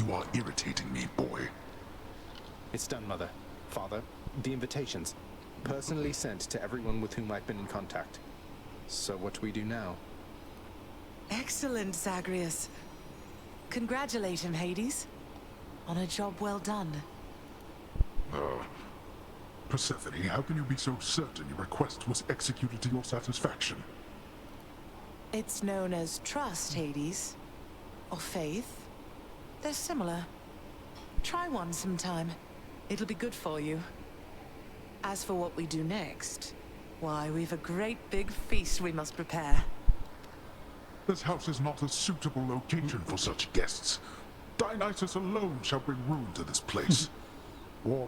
You are irritating me, boy. It's done, Mother. Father, the invitations. Personally sent to everyone with whom I've been in contact. So what do we do now? Excellent, Zagreus. Congratulate him, Hades. On a job well done. Persephone, how can you be so certain your request was executed to your satisfaction? It's known as trust, Hades. Or faith. They're similar. Try one sometime. It'll be good for you. As for what we do next, why, we've a great big feast we must prepare. This house is not a suitable location for such guests. Dionysus alone shall bring ruin to this place. Or...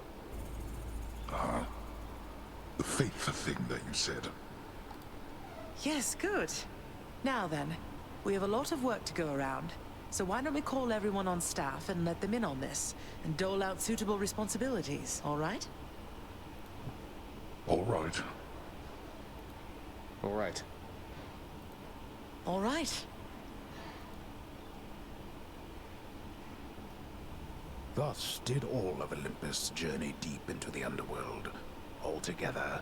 the faith thing that you said. Yes, good. Now then, we have a lot of work to go around. So why don't we call everyone on staff and let them in on this, and dole out suitable responsibilities, all right? All right. All right. All right. Thus did all of Olympus journey deep into the underworld, all together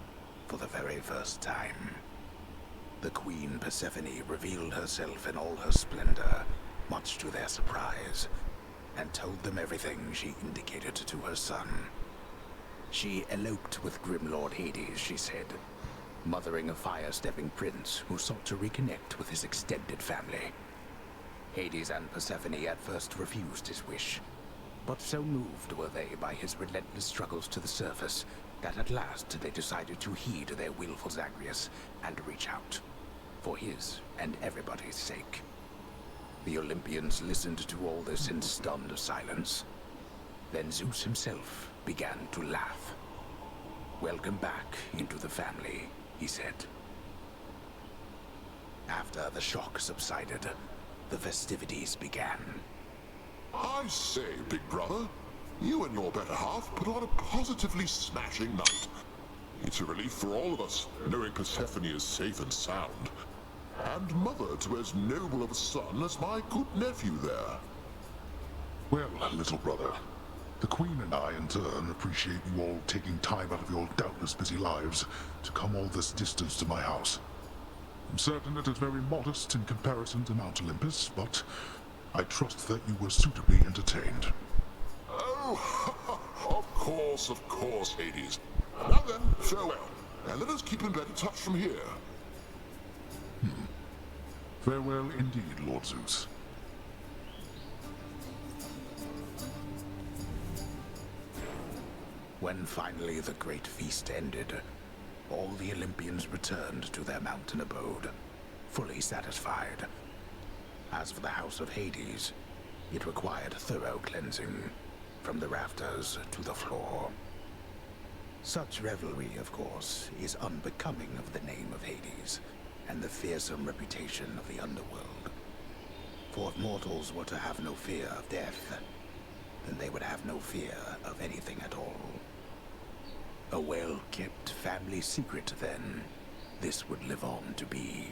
for the very first time. The Queen Persephone revealed herself in all her splendor, much to their surprise, and told them everything she indicated to her son. She eloped with grim Lord Hades, she said, mothering a fire-stepping prince who sought to reconnect with his extended family. Hades and Persephone at first refused his wish, but so moved were they by his relentless struggles to the surface that at last they decided to heed their willful Zagreus and reach out, for his and everybody's sake. The Olympians listened to all this in stunned silence. Then Zeus himself began to laugh. "Welcome back into the family," he said. After the shock subsided, the festivities began. I say, big brother, you and your better half put on a positively smashing night. It's a relief for all of us, knowing Persephone is safe and sound. And mother to as noble of a son as my good nephew there. Well, little brother, the Queen and I, in turn, appreciate you all taking time out of your doubtless busy lives to come all this distance to my house. I'm certain it is very modest in comparison to Mount Olympus, but I trust that you were suitably entertained. Oh, of course, Hades. Now then, farewell, and let us keep in better touch from here. Farewell indeed, Lord Zeus. When finally the great feast ended, all the Olympians returned to their mountain abode, fully satisfied. As for the house of Hades, it required thorough cleansing, from the rafters to the floor. Such revelry, of course, is unbecoming of the name of Hades, and the fearsome reputation of the underworld. For if mortals were to have no fear of death, then they would have no fear of anything at all. A well-kept family secret, then, this would live on to be.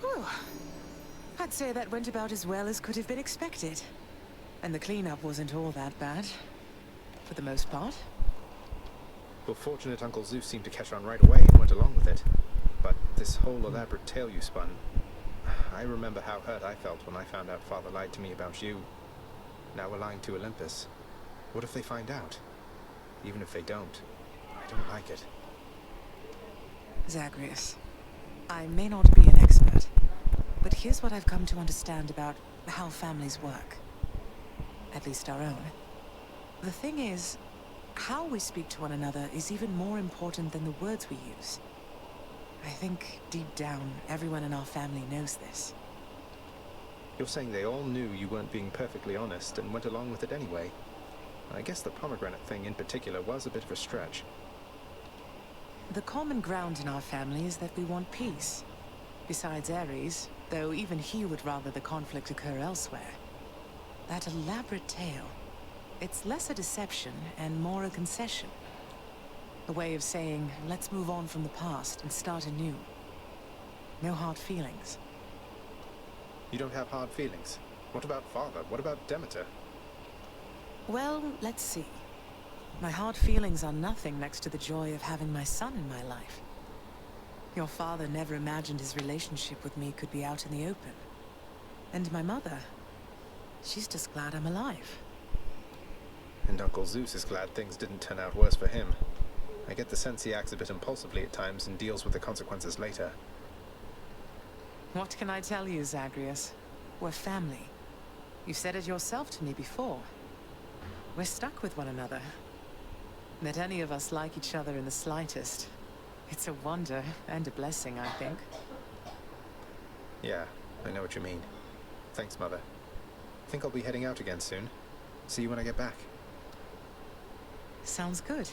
Whew. I'd say that went about as well as could have been expected. And the cleanup wasn't all that bad. For the most part. Well, fortunate Uncle Zeus seemed to catch on right away and went along with it. But this whole elaborate tale you spun... I remember how hurt I felt when I found out Father lied to me about you. Now we're lying to Olympus. What if they find out? Even if they don't, I don't like it. Zagreus, I may not be an expert, but here's what I've come to understand about how families work. At least our own. The thing is, how we speak to one another is even more important than the words we use. I think, deep down, everyone in our family knows this. You're saying they all knew you weren't being perfectly honest and went along with it anyway. I guess the pomegranate thing in particular was a bit of a stretch. The common ground in our family is that we want peace. Besides Ares, though even he would rather the conflict occur elsewhere. That elaborate tale, it's less a deception and more a concession. A way of saying, let's move on from the past and start anew. No hard feelings. You don't have hard feelings? What about Father? What about Demeter? Well, let's see. My hard feelings are nothing next to the joy of having my son in my life. Your father never imagined his relationship with me could be out in the open. And my mother, she's just glad I'm alive. And Uncle Zeus is glad things didn't turn out worse for him. I get the sense he acts a bit impulsively at times and deals with the consequences later. What can I tell you, Zagreus? We're family. You said it yourself to me before. We're stuck with one another. That any of us like each other in the slightest. It's a wonder and a blessing, I think. Yeah, I know what you mean. Thanks, Mother. Think I'll be heading out again soon. See you when I get back. Sounds good.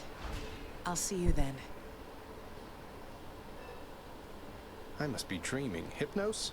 I'll see you then. I must be dreaming. Hypnos?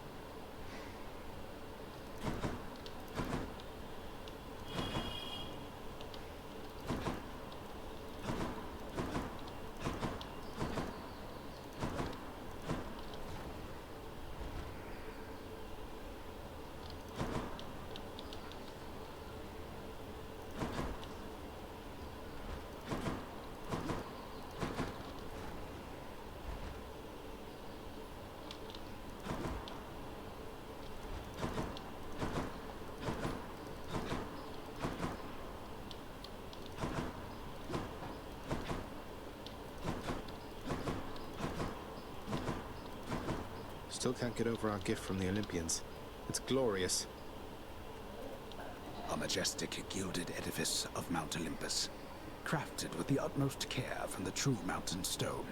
Still can't get over our gift from the Olympians. It's glorious. A majestic gilded edifice of Mount Olympus, crafted with the utmost care from the true mountain stone,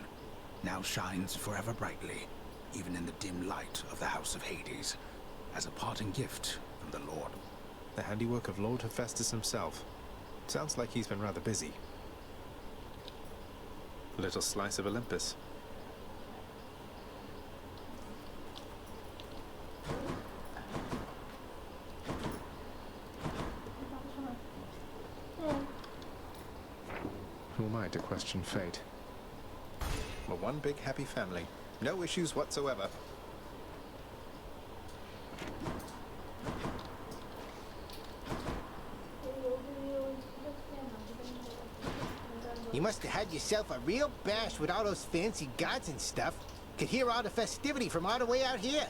now shines forever brightly, even in the dim light of the House of Hades, as a parting gift from the Lord. The handiwork of Lord Hephaestus himself. Sounds like he's been rather busy. A little slice of Olympus. Who am I to question fate? We're one big happy family. No issues whatsoever. You must have had yourself a real bash with all those fancy gods and stuff. Could hear all the festivity from all the way out here.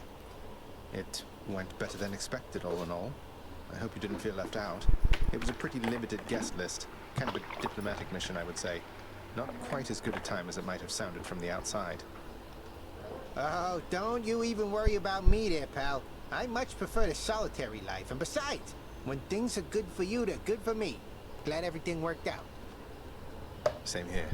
It went better than expected, all in all. I hope you didn't feel left out. It was a pretty limited guest list. Kind of a diplomatic mission, I would say. Not quite as good a time as it might have sounded from the outside. Oh, don't you even worry about me there, pal. I much prefer the solitary life. And besides, when things are good for you, they're good for me. Glad everything worked out. Same here.